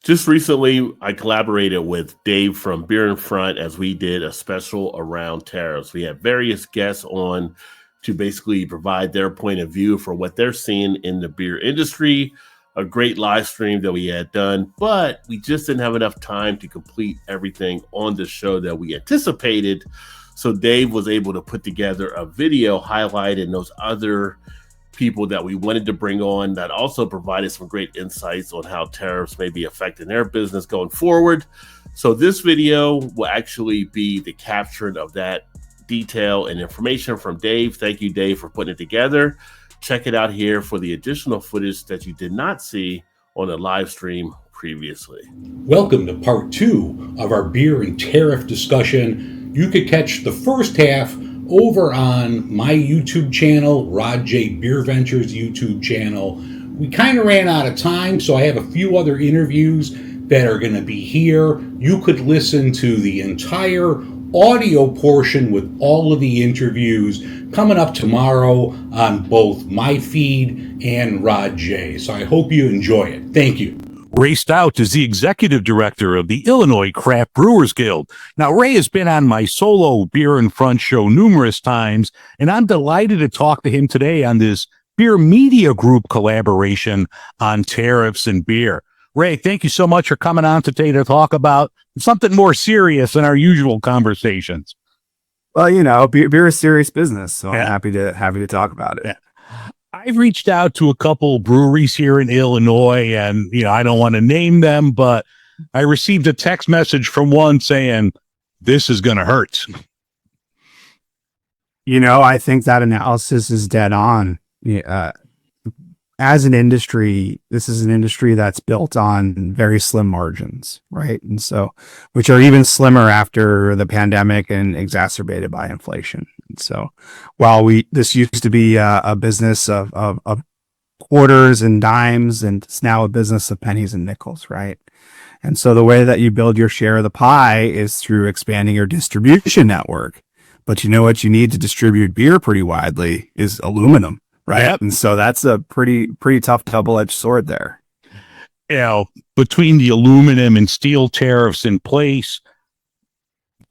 Just recently, I collaborated with Dave from Beer in Front as we did a special around tariffs. We had various guests on to basically provide their point of view for what they're seeing in the beer industry. A great live stream that we had done, but we just didn't have enough time to complete everything on the show that we anticipated. So Dave was able to put together a video highlighting those other people that we wanted to bring on that also provided some great insights on how tariffs may be affecting their business going forward. So this video will actually be the capturing of that detail and information from Dave. Thank you, Dave, for putting it together. Check it out here for the additional footage that you did not see on the live stream previously. Welcome to part 2 of our beer and tariff discussion. You could catch the first half over on my YouTube channel, Rod J BeerVentures YouTube channel. We kind of ran out of time, so I have a few other interviews that are going to be here. You could listen to the entire audio portion with all of the interviews coming up tomorrow on both my feed and Rod J. So I hope you enjoy it. Thank you. Ray Stout is the executive director of the Illinois Craft Brewers Guild. Now, Ray has been on my solo Beer in Front show numerous times, and I'm delighted to talk to him today on this Beer Media Group collaboration on tariffs and beer. Ray, thank you so much for coming on today to talk about something more serious than our usual conversations. Well, you know, beer is serious business, so I'm happy to talk about it. Yeah. I've reached out to a couple breweries here in Illinois, and, I don't want to name them, but I received a text message from one saying, this is going to hurt. I think that analysis is dead on. As an industry, this is an industry that's built on very slim margins, right? And so, which are even slimmer after the pandemic and exacerbated by inflation. And so, while this used to be a business of quarters and dimes, and it's now a business of pennies and nickels, right? And so, the way that you build your share of the pie is through expanding your distribution network. But you know what you need to distribute beer pretty widely is aluminum. Right. Yep. And so that's a pretty tough double-edged sword there. Between the aluminum and steel tariffs in place,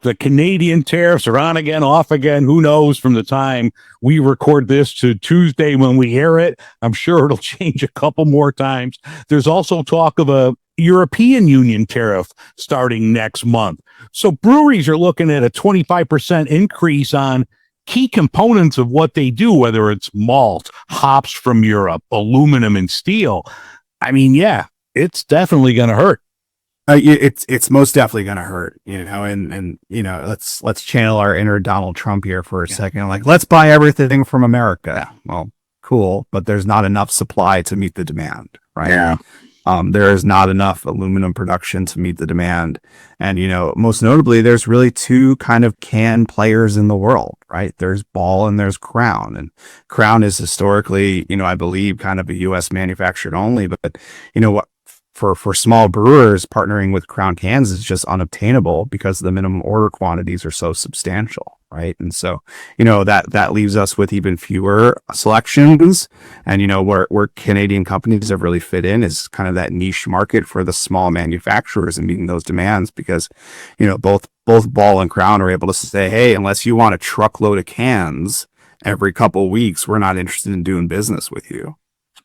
the Canadian tariffs are on again, off again. Who knows from the time we record this to Tuesday when we air it? I'm sure it'll change a couple more times. There's also talk of a European Union tariff starting next month. So breweries are looking at a 25% increase on key components of what they do, whether it's malt, hops from Europe, aluminum, and steel. I mean, it's definitely going to hurt. It's most definitely going to hurt, and let's channel our inner Donald Trump here for a second. Like, let's buy everything from America. Well, cool, but there's not enough supply to meet the demand, right? Yeah. There is not enough aluminum production to meet the demand. And, most notably, there's really two kind of can players in the world, right? There's Ball and there's Crown. And Crown is historically, I believe kind of a U.S. manufactured only, but what? For small brewers, partnering with Crown Cans is just unobtainable because the minimum order quantities are so substantial, right? And so, that leaves us with even fewer selections. And, where Canadian companies have really fit in is kind of that niche market for the small manufacturers and meeting those demands because, both Ball and Crown are able to say, hey, unless you want a truckload of cans every couple of weeks, we're not interested in doing business with you.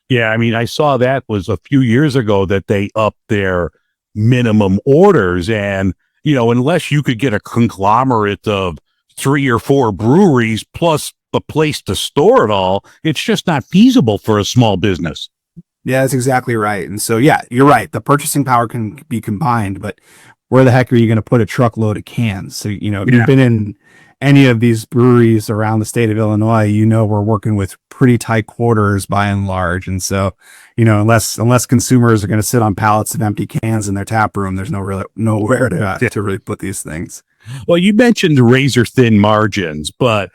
Yeah, I mean, I saw that was a few years ago that they upped their minimum orders. And, unless you could get a conglomerate of 3 or 4 breweries plus a place to store it all, it's just not feasible for a small business. Yeah, that's exactly right. And so, you're right. The purchasing power can be combined, but where the heck are you going to put a truckload of cans? So, if you've been in any of these breweries around the state of Illinois, we're working with pretty tight quarters by and large. And so, unless consumers are going to sit on pallets of empty cans in their tap room, there's nowhere to really put these things. Well, you mentioned razor thin margins, but,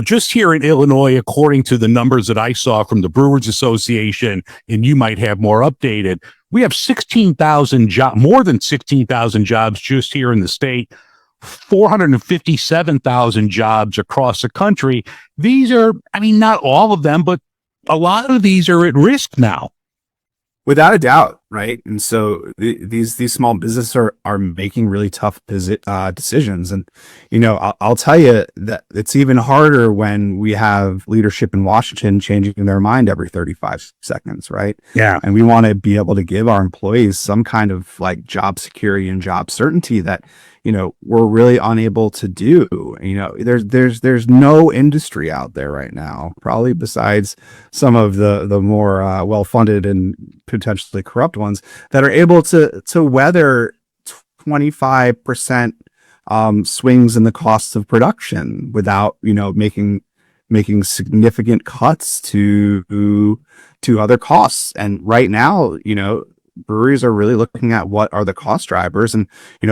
just here in Illinois, according to the numbers that I saw from the Brewers Association, and you might have more updated, we have 16,000 jobs, more than 16,000 jobs just here in the state. 457,000 jobs across the country. These are, not all of them, but a lot of these are at risk now. Without a doubt. right? And so these small businesses are making really tough decisions. And I'll tell you that it's even harder when we have leadership in Washington changing their mind every 35 seconds, right? Yeah. And we want to be able to give our employees some kind of like job security and job certainty that we're really unable to do. There's no industry out there right now, probably besides some of the more well-funded and potentially corrupt ones, that are able to weather 25% swings in the costs of production without making significant cuts to other costs. And right now, breweries are really looking at what are the cost drivers, and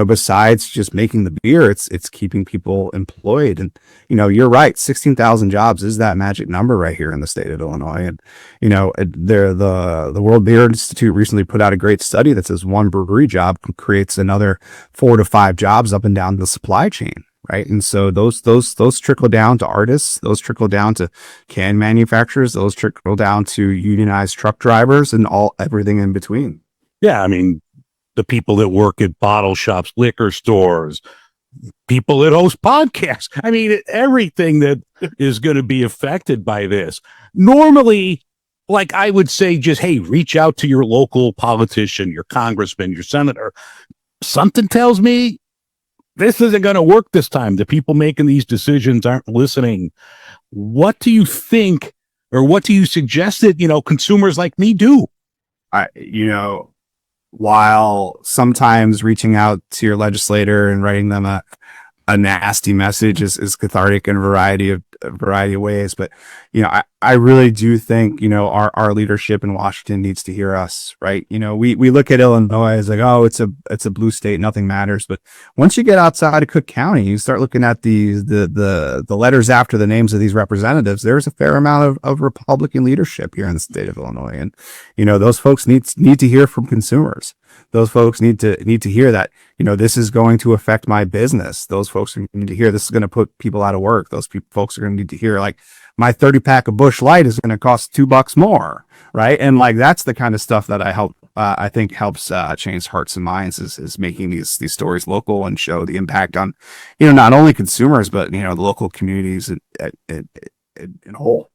besides just making the beer, it's keeping people employed. And you're right, 16,000 jobs is that magic number right here in the state of Illinois. And the World Beer Institute recently put out a great study that says one brewery job creates another 4 to 5 jobs up and down the supply chain. Right. And so those trickle down to artists, those trickle down to can manufacturers, those trickle down to unionized truck drivers, and everything in between. Yeah, I mean, the people that work at bottle shops, liquor stores, people that host podcasts. I mean, everything that is going to be affected by this. Normally, like I would say, just, hey, reach out to your local politician, your congressman, your senator. Something tells me this isn't going to work this time. The people making these decisions aren't listening. What do you think, or what do you suggest that, consumers like me do? While sometimes reaching out to your legislator and writing them a nasty message is cathartic in a variety of ways, but I really do think our leadership in Washington needs to hear us, right? We look at Illinois as like, oh, it's a blue state, nothing matters. But once you get outside of Cook County, you start looking at the letters after the names of these representatives. There's a fair amount of Republican leadership here in the state of Illinois, and those folks need to hear from consumers. Those folks need to hear that this is going to affect my business. Those folks need to hear this is going to put people out of work. Those folks are going to need to hear, like, my 30 pack of Busch Light is going to cost $2 more, right? And like that's the kind of stuff that I think helps change hearts and minds, is making these stories local and show the impact on not only consumers but the local communities in whole.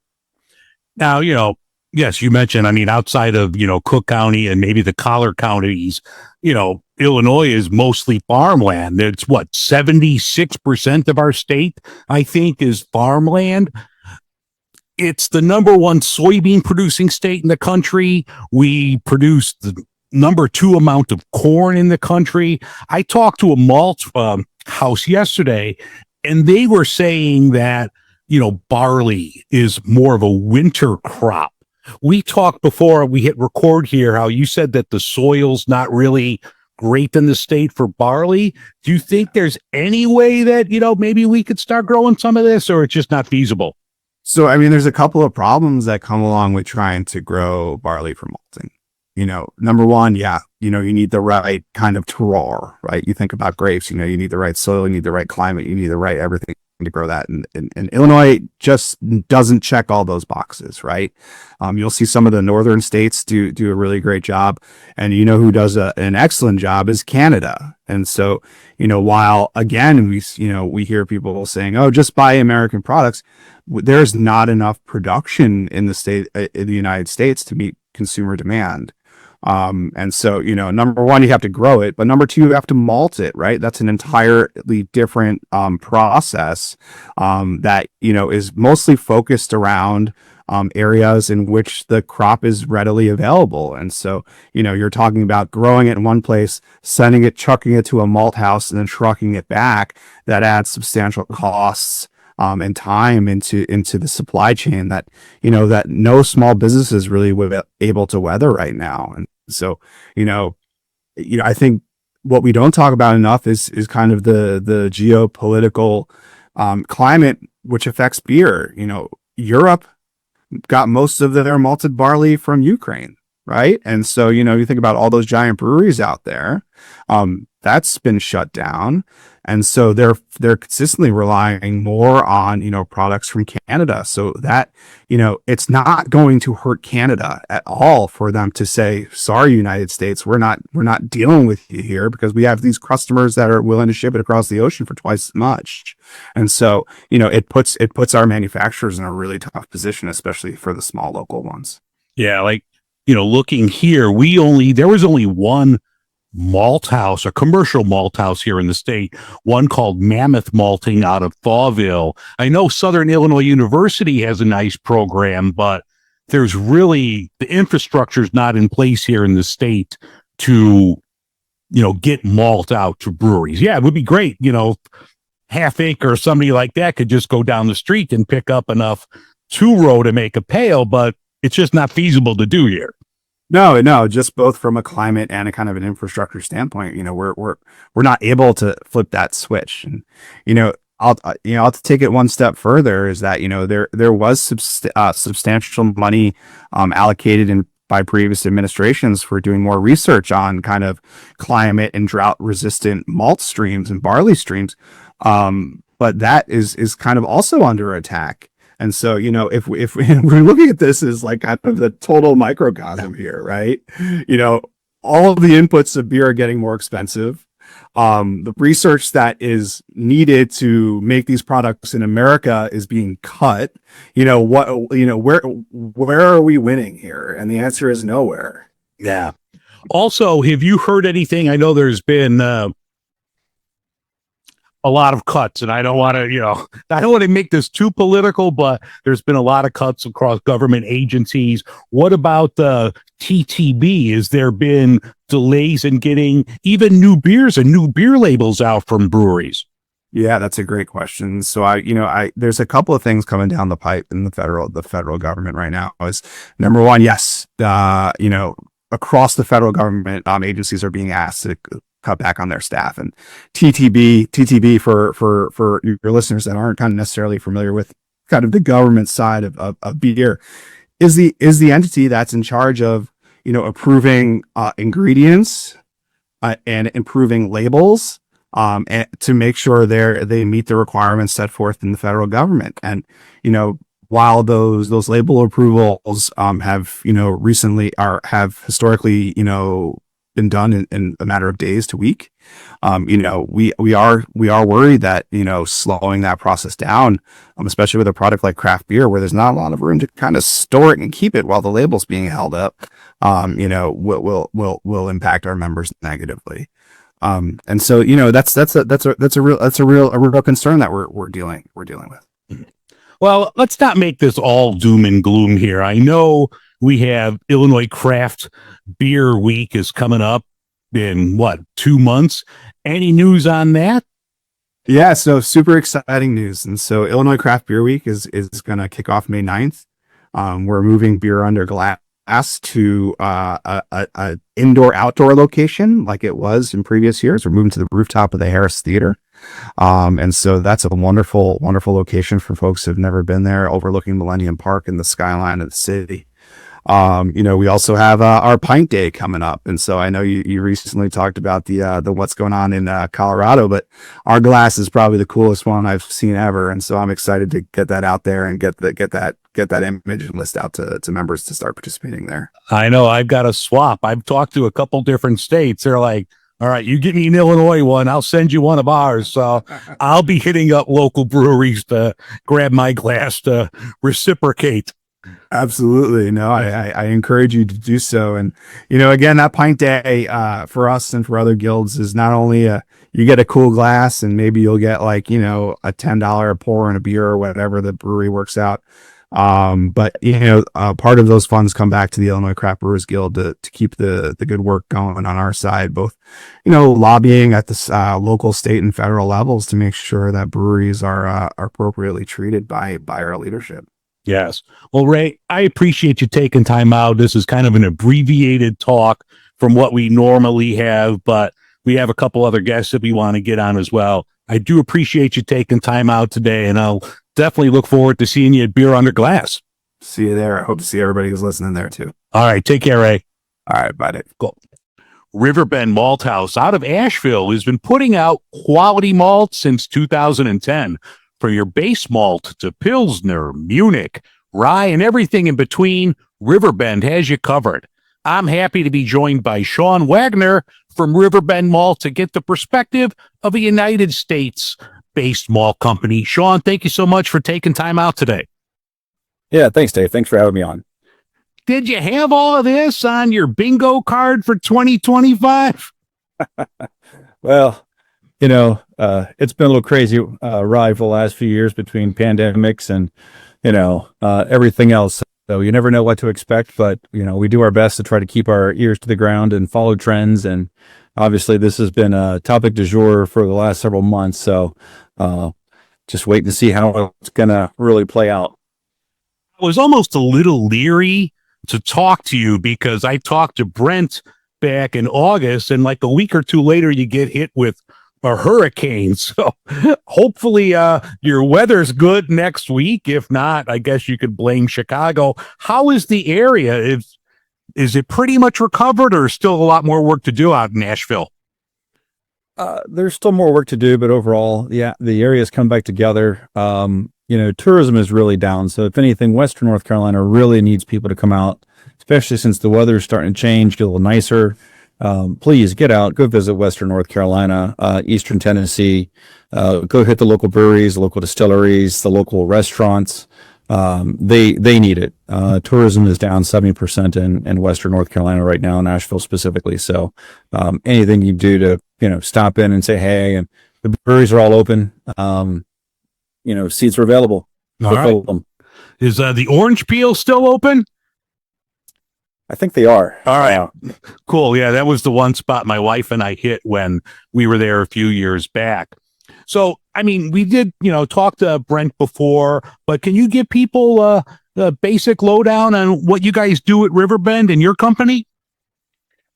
Now, yes, you mentioned, I mean, outside of, Cook County and maybe the collar counties, Illinois is mostly farmland. It's 76% of our state, I think, is farmland. It's the number one soybean producing state in the country. We produce the number 2 amount of corn in the country. I talked to a malt house yesterday, and they were saying that, barley is more of a winter crop. We talked before we hit record here how you said that the soil's not really great in the state for barley. Do you think there's any way that, maybe we could start growing some of this, or it's just not feasible? So, I mean, there's a couple of problems that come along with trying to grow barley for malting. Number one, you need the right kind of terroir, right? You think about grapes, you need the right soil, you need the right climate, you need the right everything to grow that. And Illinois just doesn't check all those boxes, right? You'll see some of the northern states do a really great job. And who does an excellent job is Canada. And so, while again, we hear people saying, oh, just buy American products, there's not enough production in the United States to meet consumer demand. And so, number one, you have to grow it, but number two, you have to malt it, right? That's an entirely different process that, is mostly focused around areas in which the crop is readily available. And so, you're talking about growing it in one place, sending it, trucking it to a malt house, and then trucking it back. That adds substantial costs and time into the supply chain that no small business is really able to weather right now. And so I think what we don't talk about enough is kind of the geopolitical climate which affects beer. Europe got most of their malted barley from Ukraine. right? And so, you think about all those giant breweries out there, that's been shut down. And so they're consistently relying more on, products from Canada. So that, it's not going to hurt Canada at all for them to say, sorry, United States, we're not dealing with you here because we have these customers that are willing to ship it across the ocean for twice as much. And so, it puts our manufacturers in a really tough position, especially for the small local ones. Yeah. Like, looking here, there was only one malt house, a commercial malt house here in the state, one called Mammoth Malting out of Thawville. I know Southern Illinois University has a nice program, but there's really, the infrastructure is not in place here in the state to, get malt out to breweries. Yeah, it would be great. Half Acre or somebody like that could just go down the street and pick up enough 2-row to make a pail, but it's just not feasible to do here. No, just both from a climate and a kind of an infrastructure standpoint, we're not able to flip that switch. And, I'll take it one step further is that, there was substantial money allocated by previous administrations for doing more research on kind of climate and drought resistant malt streams and barley streams. But that is kind of also under attack. And so, if we're looking at this as like kind of the total microcosm here, right? All of the inputs of beer are getting more expensive. The research that is needed to make these products in America is being cut. Where are we winning here? And the answer is nowhere. Yeah. Also, have you heard anything? I know there's been a lot of cuts, and I don't want to make this too political, but there's been a lot of cuts across government agencies. What about the TTB? Has there been delays in getting even new beers and new beer labels out from breweries? Yeah, that's a great question. So there's a couple of things coming down the pipe in the federal government right now. Is number one, yes, across the federal government, agencies are being asked to cut back on their staff. And TTB for your listeners that aren't kind of necessarily familiar with kind of the government side of beer is the entity that's in charge of, approving ingredients and improving labels and to make sure they meet the requirements set forth in the federal government. And, while those label approvals have historically, been done in a matter of days to week. We are worried that, slowing that process down, especially with a product like craft beer, where there's not a lot of room to kind of store it and keep it while the label's being held up, will impact our members negatively. And so, that's a real concern that we're dealing with. Well, let's not make this all doom and gloom here. I know we have Illinois Craft Beer Week is coming up in 2 months. Any news on that? Yeah, so super exciting news. And so Illinois Craft Beer Week is going to kick off May 9th. We're moving beer under glass to a indoor-outdoor location like it was in previous years. We're moving to the rooftop of the Harris Theater. And so that's a wonderful, wonderful location for folks who've never been there, overlooking Millennium Park and the skyline of the city. We also have our Pint Day coming up, and so I know you recently talked about the what's going on in Colorado, but our glass is probably the coolest one I've seen ever, and so I'm excited to get that out there and get that image and list out to members to start participating there. I know I've got a swap. I've talked to a couple different states. They're like, all right, you get me an Illinois one, I'll send you one of ours. So I'll be hitting up local breweries to grab my glass to reciprocate. Absolutely. No, I encourage you to do so. And, again, that Pint Day for us and for other guilds is not only you get a cool glass and maybe you'll get a $10 pour in a beer or whatever the brewery works out. But part of those funds come back to the Illinois Craft Brewers Guild to keep the good work going on our side, both, lobbying at the local, state, and federal levels to make sure that breweries are appropriately treated by our leadership. Yes. Well, Ray, I appreciate you taking time out. This is kind of an abbreviated talk from what we normally have, but we have a couple other guests that we want to get on as well. I do appreciate you taking time out today, and I'll definitely look forward to seeing you at Beer Under Glass. See you there. I hope to see everybody who's listening there too. All right. Take care, Ray. All right, bye, Dave. Go. Riverbend Malt House out of Asheville has been putting out quality malt since 2010. From your base malt to Pilsner, Munich, rye, and everything in between, Riverbend has you covered. I'm happy to be joined by Sean Wagner from Riverbend Malt to get the perspective of a United States-based malt company. Sean, thank you so much for taking time out today. Yeah, thanks, Dave. Thanks for having me on. Did you have all of this on your bingo card for 2025? Well, it's been a little crazy ride for the last few years between pandemics and, everything else. So you never know what to expect, but, we do our best to try to keep our ears to the ground and follow trends. And obviously this has been a topic du jour for the last several months. So just wait to see how it's going to really play out. I was almost a little leery to talk to you because I talked to Brent back in August, and like a week or two later, you get hit with a hurricane. So hopefully your weather's good next week. If not, I guess you could blame Chicago. How is the area? Is it pretty much recovered, or still a lot more work to do out in Nashville? There's still more work to do, but overall, yeah, the area's come back together. Tourism is really down. So if anything, Western North Carolina really needs people to come out, especially since the weather is starting to change, get a little nicer. Please get out, go visit Western North Carolina, Eastern Tennessee, go hit the local breweries, the local distilleries, the local restaurants. They need it. Tourism is down 70% in Western North Carolina right now, Nashville specifically. So anything you do to, stop in and say, hey, and the breweries are all open. Seats are available. All right. Is the Orange Peel still open? I think they are. All right. Cool. Yeah, that was the one spot my wife and I hit when we were there a few years back. So, we did, talk to Brent before, but can you give people the basic lowdown on what you guys do at Riverbend and your company?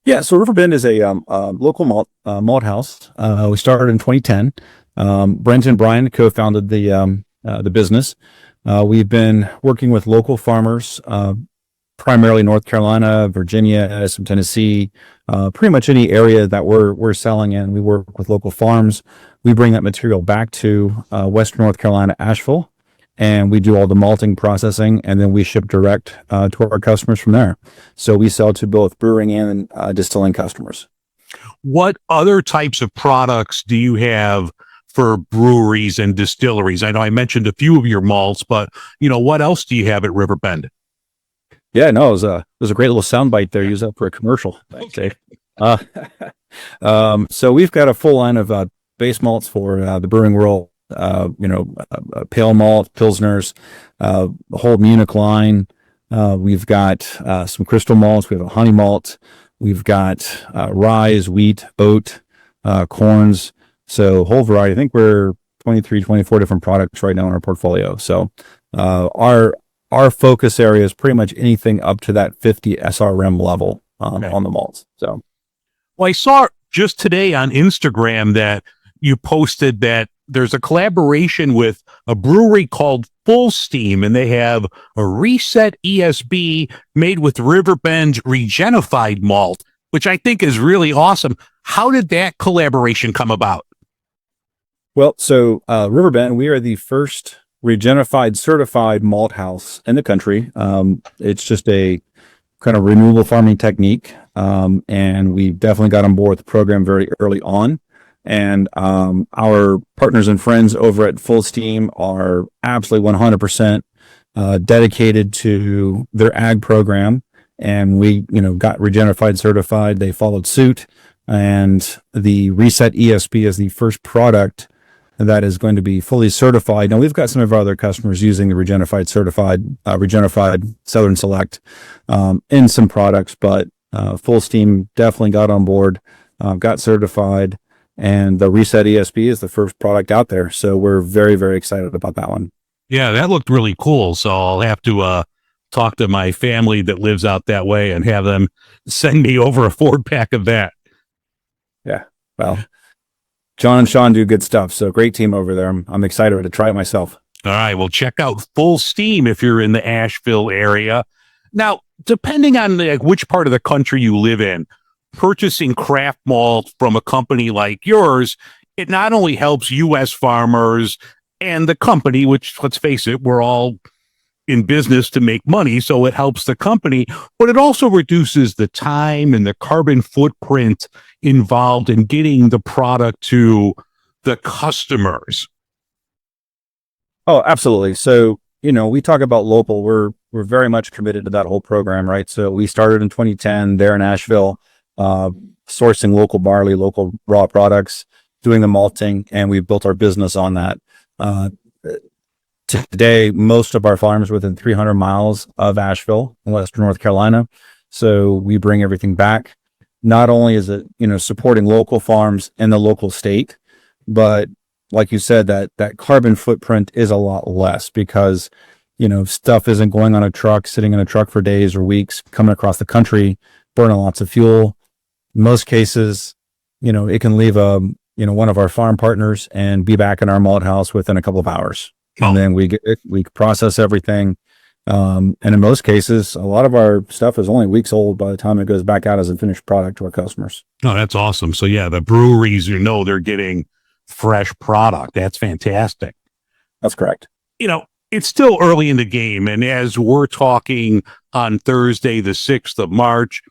Yeah, so Riverbend is a local malt house. We started in 2010. Brent and Brian co-founded the business. We've been working with local farmers, primarily North Carolina, Virginia, some Tennessee, pretty much any area that we're selling in. We work with local farms. We bring that material back to Western North Carolina, Asheville, and we do all the malting processing, and then we ship direct to our customers from there. So we sell to both brewing and distilling customers. What other types of products do you have for breweries and distilleries? I know I mentioned a few of your malts, but what else do you have at Riverbend? Yeah, no, it was a great little soundbite there. Use that for a commercial. Thanks, Dave. So we've got a full line of base malts for the brewing world. Pale malt, pilsners, a whole Munich line. We've got some crystal malts. We have a honey malt. We've got rye, wheat, oat, corns. So whole variety. I think we're 23, 24 different products right now in our portfolio. So our focus area is pretty much anything up to that 50 SRM level on the malts. So, well, I saw just today on Instagram that you posted that there's a collaboration with a brewery called Full Steam, and they have a Reset ESB made with Riverbend Regenified malt, which I think is really awesome. How did that collaboration come about? Well, so Riverbend, we are the first Regenified certified malt house in the country. It's just a kind of renewable farming technique, and we definitely got on board with the program very early on. And our partners and friends over at Full Steam are absolutely 100% dedicated to their ag program. And we, got Regenified certified. They followed suit, and the Reset ESB is the first product that is going to be fully certified. Now, we've got some of our other customers using the Regenified Southern Select in some products, but Full Steam definitely got on board, got certified, and the Reset ESB is the first product out there. So we're very, very excited about that one. Yeah, that looked really cool. So I'll have to talk to my family that lives out that way and have them send me over a 4-pack of that. Yeah, well, John and Sean do good stuff. So great team over there. I'm excited to try it myself. All right. Well, check out Full Steam if you're in the Asheville area. Now, depending on like which part of the country you live in, purchasing craft malt from a company like yours, it not only helps U.S. farmers and the company, which, let's face it, we're all in business to make money, so it helps the company, but it also reduces the time and the carbon footprint involved in getting the product to the customers. Oh, absolutely. So, we talk about local. We're very much committed to that whole program, right? So we started in 2010 there in Asheville, sourcing local barley, local raw products, doing the malting, and we've built our business on that. Today, most of our farms are within 300 miles of Asheville in Western North Carolina. So we bring everything back. Not only is it, supporting local farms in the local state, but like you said, that carbon footprint is a lot less because, stuff isn't going on a truck, sitting in a truck for days or weeks, coming across the country, burning lots of fuel. In most cases, it can leave one of our farm partners and be back in our malt house within a couple of hours. And then we process everything. And in most cases, a lot of our stuff is only weeks old by the time it goes back out as a finished product to our customers. Oh, that's awesome. So yeah, the breweries, they're getting fresh product. That's fantastic. That's correct. It's still early in the game. And as we're talking on Thursday, the 6th of March,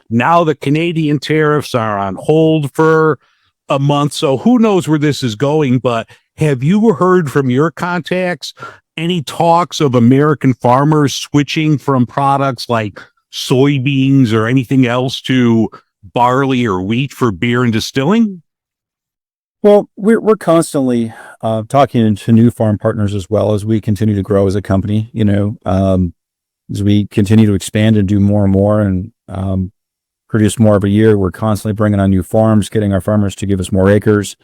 now the Canadian tariffs are on hold for a month. So who knows where this is going, but have you heard from your contacts any talks of American farmers switching from products like soybeans or anything else to barley or wheat for beer and distilling? Well, we're constantly talking to new farm partners as well as we continue to grow as a company. As we continue to expand and do more and more and produce more every year, we're constantly bringing on new farms, getting our farmers to give us more acres.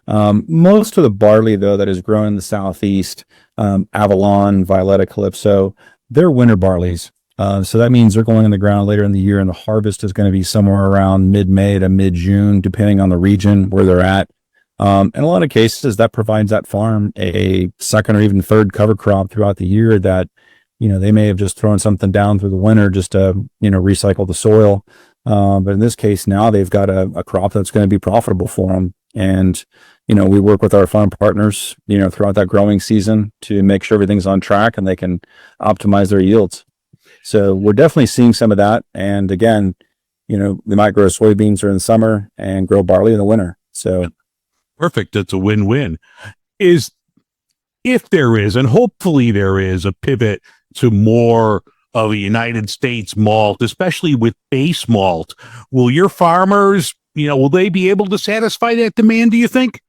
Most of the barley, though, that is grown in the Southeast, Avalon, Violetta, Calypso, they're winter barleys. So that means they're going in the ground later in the year, and the harvest is going to be somewhere around mid-May to mid-June, depending on the region where they're at. In a lot of cases, that provides that farm a second or even third cover crop throughout the year that, they may have just thrown something down through the winter just to, recycle the soil. But in this case, now they've got a crop that's going to be profitable for them. And, we work with our farm partners, throughout that growing season to make sure everything's on track and they can optimize their yields. So we're definitely seeing some of that. And again, they might grow soybeans during the summer and grow barley in the winter. So perfect. That's a win-win. If there is, and hopefully there is, a pivot to more of a United States malt, especially with base malt, will your farmers, will they be able to satisfy that demand, do you think?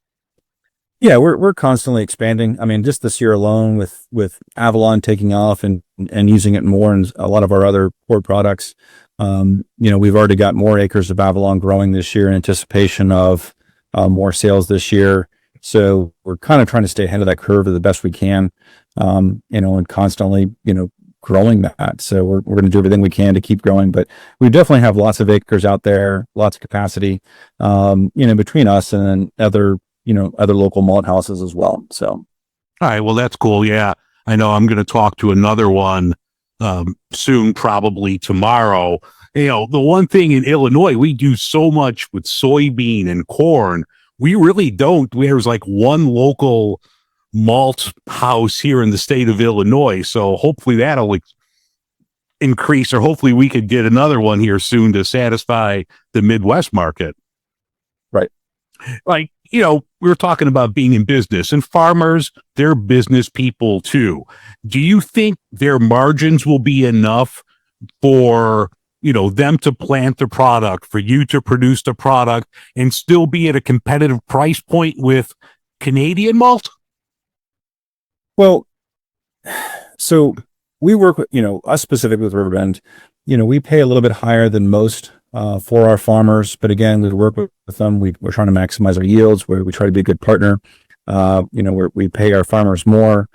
Yeah, we're constantly expanding. I mean, just this year alone with Avalon taking off and using it more in a lot of our other core products, we've already got more acres of Avalon growing this year in anticipation of more sales this year. So we're kind of trying to stay ahead of that curve the best we can, and constantly, growing that. So we're going to do everything we can to keep growing, but we definitely have lots of acres out there, lots of capacity, between us and then other local malt houses as well. So. All right. Well, that's cool. Yeah. I know I'm going to talk to another one soon, probably tomorrow. The one thing in Illinois, we do so much with soybean and corn. We really don't. There's like one local malt house here in the state of Illinois. So hopefully that'll increase, or hopefully we could get another one here soon to satisfy the Midwest market. Right. Like, we were talking about being in business, and farmers, they're business people too. Do you think their margins will be enough for, them to plant the product, for you to produce the product and still be at a competitive price point with Canadian malt? Well, so we work with, us specifically with Riverbend, we pay a little bit higher than most for our farmers. But again, we work with them. We're trying to maximize our yields, where we try to be a good partner. We pay our farmers more.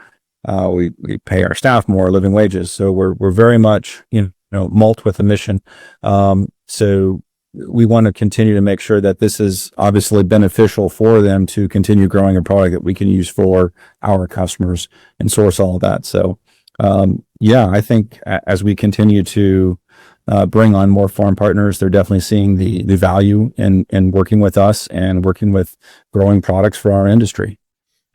We pay our staff more living wages. So we're very much, malt with a mission. So we want to continue to make sure that this is obviously beneficial for them to continue growing a product that we can use for our customers and source all of that. So, Yeah, I think as we continue to bring on more farm partners, they're definitely seeing the value in working with us and working with growing products for our industry.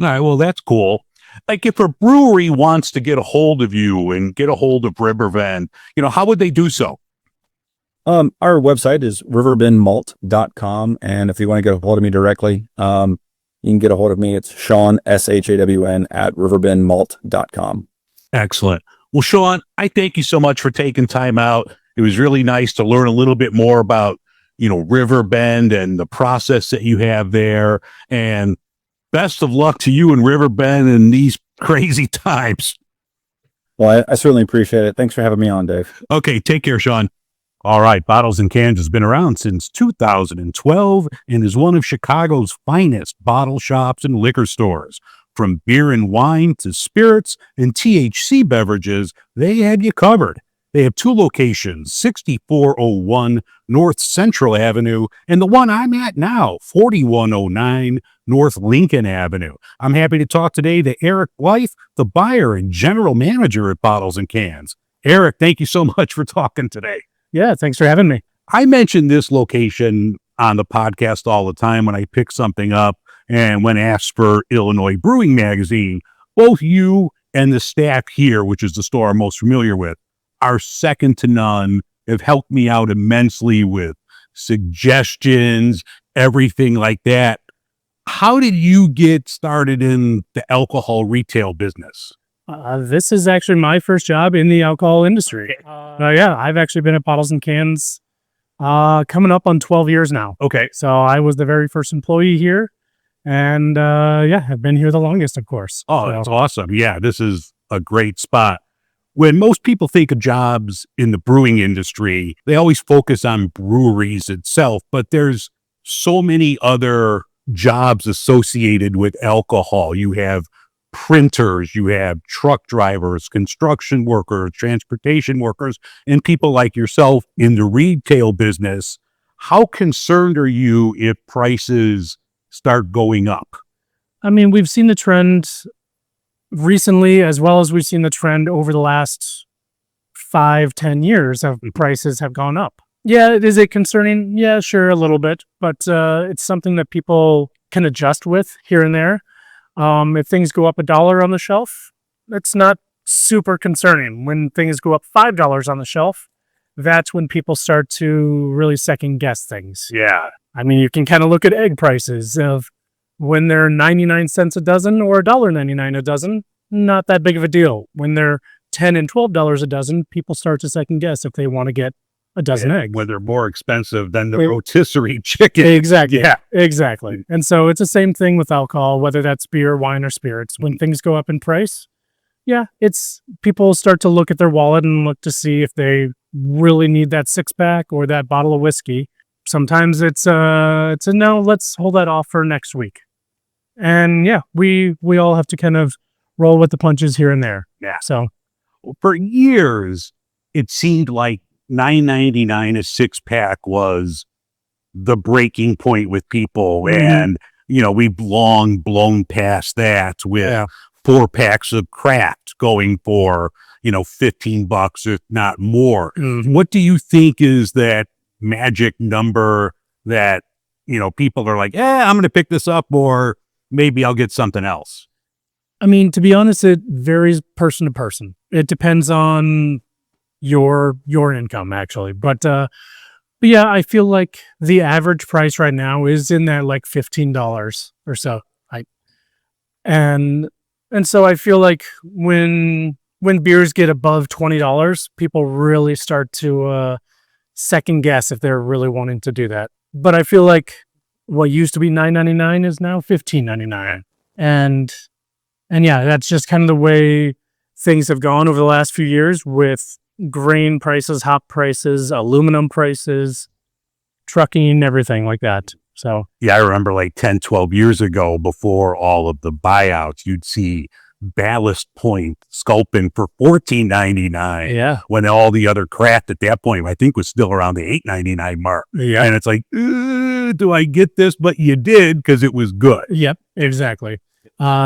All right, well, that's cool. Like if a brewery wants to get a hold of you and get a hold of RiverBend, how would they do so? Our website is riverbendmalt.com. And if you want to get a hold of me directly, you can get a hold of me. It's Sean, SHAWN at riverbendmalt.com. Excellent. Well, Sean, I thank you so much for taking time out. It was really nice to learn a little bit more about, RiverBend and the process that you have there. And best of luck to you and RiverBend in these crazy times. Well, I certainly appreciate it. Thanks for having me on, Dave. Okay, take care, Sean. All right, Bottles and Cans has been around since 2012 and is one of Chicago's finest bottle shops and liquor stores. From beer and wine to spirits and THC beverages, they have you covered. They have 2 locations, 6401 North Central Avenue and the one I'm at now, 4109 North Lincoln Avenue. I'm happy to talk today to Eric Blythe, the buyer and general manager at Bottles and Cans. Eric, thank you so much for talking today. Yeah, thanks for having me. I mention this location on the podcast all the time when I pick something up and when asked for Illinois Brewing Magazine. Both you and the staff here, which is the store I'm most familiar with, are second to none, have helped me out immensely with suggestions, everything like that. How did you get started in the alcohol retail business? This is actually my first job in the alcohol industry. Yeah, I've actually been at Bottles and Cans coming up on 12 years now. Okay. So I was the very first employee here, and have been here the longest, of course. Oh, so. That's awesome. Yeah, this is a great spot. When most people think of jobs in the brewing industry, they always focus on breweries itself, but there's so many other jobs associated with alcohol. You have printers, you have truck drivers, construction workers, transportation workers, and people like yourself in the retail business. How concerned are you if prices start going up? I mean, we've seen the trend recently, as well as we've seen the trend over the last 5-10 years of prices have gone up. Yeah, is it concerning? Yeah, sure, a little bit, but it's something that people can adjust with here and there. If things go up $1 on the shelf, it's not super concerning. When things go up $5 on the shelf, that's when people start to really second guess things. Yeah. I mean, you can kind of look at egg prices of when they're 99 cents a dozen or $1.99 a dozen, not that big of a deal. When they're $10 and $12 a dozen, people start to second guess if they want to get a dozen eggs. When they're more expensive than the rotisserie chicken. Exactly. Yeah. Exactly. And so it's the same thing with alcohol, whether that's beer, wine, or spirits. When things go up in price, yeah, it's people start to look at their wallet and look to see if they really need that 6-pack or that bottle of whiskey. Sometimes it's a no, let's hold that off for next week. And yeah, we all have to kind of roll with the punches here and there. Yeah. So for years, it seemed like $9.99 a 6-pack was the breaking point with people. Mm-hmm. And, we've long blown past that with 4 packs of craft going for, $15, if not more. Mm-hmm. What do you think is that magic number that, people are like, I'm going to pick this up, or maybe I'll get something else? I mean, to be honest, it varies person to person. It depends on your income, actually. But yeah, I feel like the average price right now is in that like $15 or so. And so I feel like when beers get above $20, people really start to second guess if they're really wanting to do that. But I feel like what used to be $9.99 is now $15.99. And yeah, that's just kind of the way things have gone over the last few years with grain prices, hop prices, aluminum prices, trucking, everything like that. So yeah, I remember like 10, 12 years ago, before all of the buyouts, you'd see Ballast Point sculpin for $14.99. Yeah. When all the other craft at that point, I think, was still around the $8.99 mark. Yeah. And it's like, do I get this? But you did, because it was good. Yep, exactly.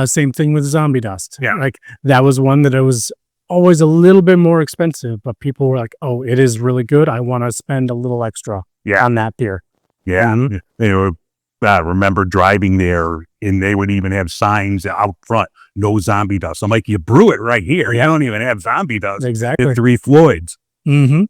Same thing with Zombie Dust. Yeah. Like that was one that I was always a little bit more expensive, but people were like, oh, it is really good. I want to spend a little extra on that beer. Yeah. They were, I remember driving there, and they would even have signs out front, no zombie dust. I'm like, you brew it right here. You don't even have zombie dust. Exactly. At Three Floyds. Mm-hmm.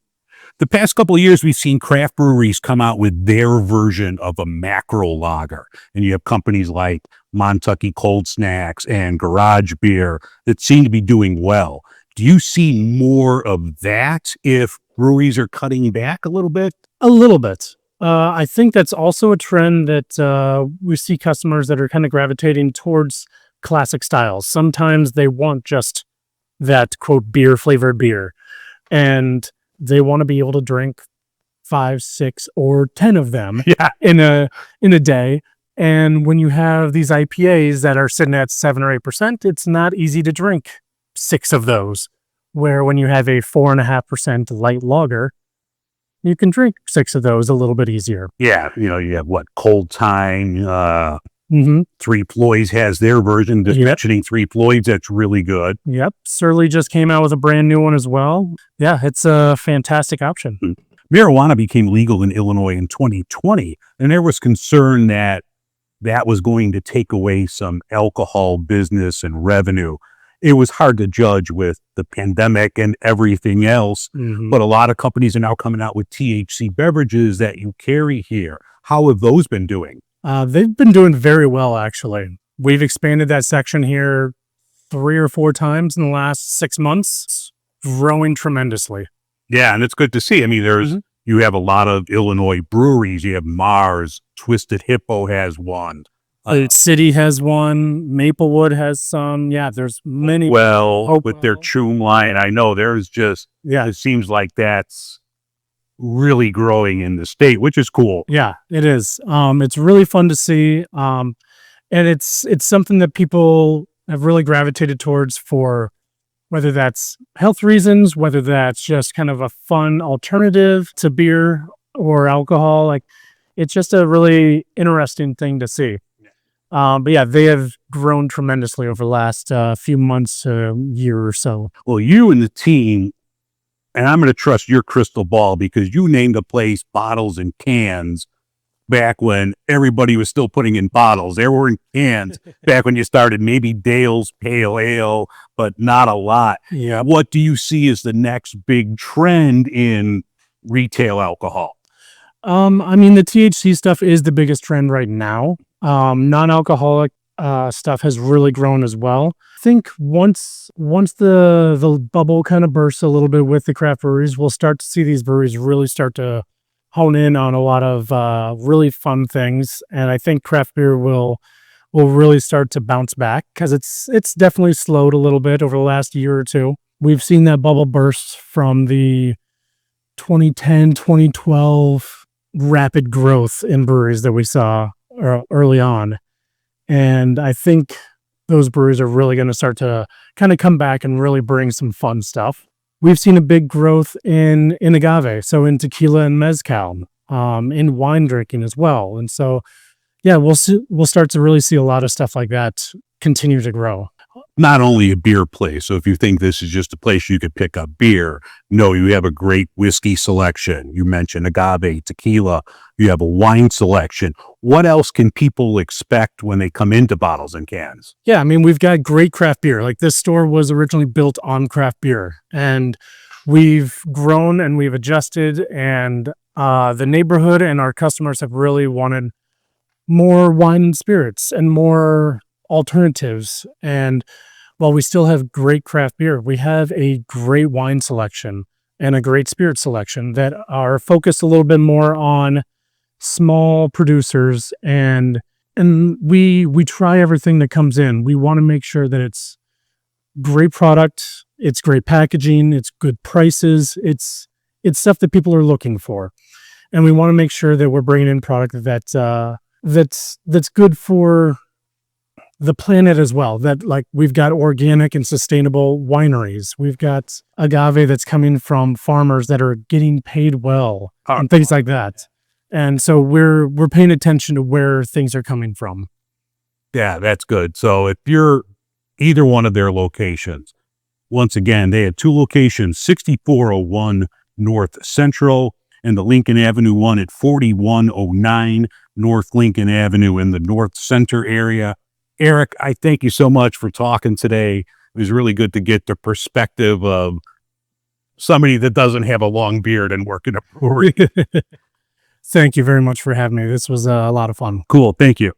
The past couple of years, we've seen craft breweries come out with their version of a macro lager. And you have companies like Montucky Cold Snacks and Garage Beer that seem to be doing well. Do you see more of that if breweries are cutting back a little bit? A little bit. I think that's also a trend that we see customers that are kind of gravitating towards classic styles. Sometimes they want just that, quote, beer flavored beer. And they want to be able to drink 5, 6, or 10 of them in a day. And when you have these IPAs that are sitting at 7 or 8%, it's not easy to drink 6 of those. Where when you have a 4.5% light lager, you can drink 6 of those a little bit easier. Yeah, you have Cold Time. Mm-hmm. Three Floyds has their version. Just mentioning Three Floyds, that's really good. Yep. Surly just came out with a brand new one as well. Yeah, it's a fantastic option. Marijuana became legal in Illinois in 2020, and there was concern that was going to take away some alcohol business and revenue. It was hard to judge with the pandemic and everything else, but a lot of companies are now coming out with THC beverages that you carry here. How have those been doing? They've been doing very well, actually. We've expanded that section here 3 or 4 times in the last 6 months. It's growing tremendously. Yeah, and it's good to see. I mean, you have a lot of Illinois breweries. You have Mars, Twisted Hippo has one. City has one. Maplewood has some. Yeah, there's many. With their Choom line, I know there's just, it seems like that's really growing in the state, which is cool. Yeah, it is. It's really fun to see. And it's something that people have really gravitated towards for whether that's health reasons, whether that's just kind of a fun alternative to beer or alcohol. Like, it's just a really interesting thing to see. But yeah, they have grown tremendously over the last few months, year or so. Well, you and the team, and I'm going to trust your crystal ball because you named the place Bottles and Cans back when everybody was still putting in bottles. They were in cans back when you started, maybe Dale's Pale Ale, but not a lot. Yeah. What do you see as the next big trend in retail alcohol? I mean, the THC stuff is the biggest trend right now. Non-alcoholic stuff has really grown as well. I think once the bubble kind of bursts a little bit with the craft breweries, we'll start to see these breweries really start to hone in on a lot of really fun things. And I think craft beer will really start to bounce back because it's definitely slowed a little bit over the last year or two. We've seen that bubble burst from the 2010, 2012 rapid growth in breweries that we saw early on. And I think those breweries are really going to start to kind of come back and really bring some fun stuff. We've seen a big growth in agave, so in tequila and mezcal, in wine drinking as well. And so, yeah, we'll start to really see a lot of stuff like that continue to grow. Not only a beer place, so if you think this is just a place you could pick up beer, no, you have a great whiskey selection. You mentioned agave, tequila. You have a wine selection. What else can people expect when they come into Bottles and Cans? Yeah, I mean, we've got great craft beer. Like, this store was originally built on craft beer, and we've grown and we've adjusted, and the neighborhood and our customers have really wanted more wine and spirits and more alternatives. And while we still have great craft beer, we have a great wine selection and a great spirit selection that are focused a little bit more on small producers, and we try everything that comes in. We want to make sure that it's great product, it's great packaging, it's good prices, it's stuff that people are looking for, and we want to make sure that we're bringing in product that's good for the planet as well. That, like, we've got organic and sustainable wineries. We've got agave that's coming from farmers that are getting paid well and things like that. And so we're paying attention to where things are coming from. Yeah, that's good. So if you're either one of their locations, Once again, they had 2 locations, 6401 North Central and the Lincoln Avenue one at 4109 North Lincoln Avenue in the North Center area. Eric, I thank you so much for talking today. It was really good to get the perspective of somebody that doesn't have a long beard and work in a brewery. Thank you very much for having me. This was a lot of fun. Cool. Thank you.